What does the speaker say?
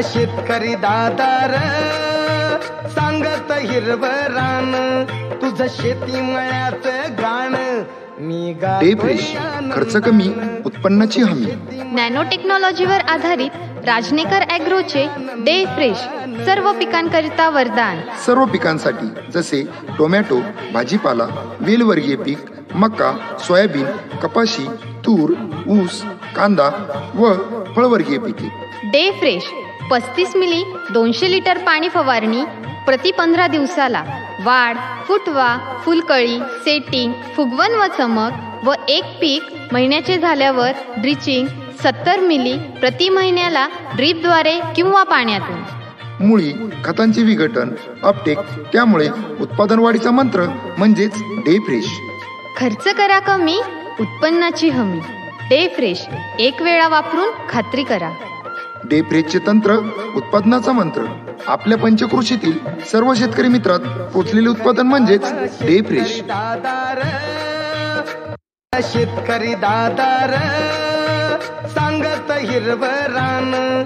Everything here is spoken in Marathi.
शेतकरी दादार सांगत हिरवं रान तुझं शेती मळ्याचं गाण मी डे फ्रेश, खर्च कमी, उत्पन्नाची हमी. नॅनो टेक्नॉलॉजीवर आधारित राजनेकर ॲग्रोचे डे फ्रेश सर्व पिकांकरिता वरदान. सर्व पिकांसाठी जसे टोमॅटो, भाजीपाला, वेलवर्गीय पीक, मका, सोयाबीन, कपाशी, तूर, ऊस, कांदा व फळवर्गीय पिके. डे फ्रेश 35 मिली 200 लिटर पाणी फवारणी प्रति 15 दिवसाला. वाढ, फुटवा, फुलकळी, सेटिंग, फुगवण व चमक व एक पीक महिन्याचे झाल्यावर ड्रिचिंग 70 मिली प्रति महिन्याला ड्रीपद्वारे किंवा पाण्यातून. मुळी खतांचे विघटन, अपटेक, त्यामुळे उत्पादन वाढीचा मंत्र म्हणजेच डे फ्रेश. खर्च करा कमी, उत्पन्नाची हमी. डे फ्रेश एक वेळा वापरून खात्री करा. डे फ्रेशचे तंत्र, उत्पादनाचा मंत्र. आपल्या पंचकृषीतील सर्व शेतकरी मित्रात पोचलेले उत्पादन म्हणजेच डे फ्रेश. शेतकरी दादार सांगत हिरवं रान.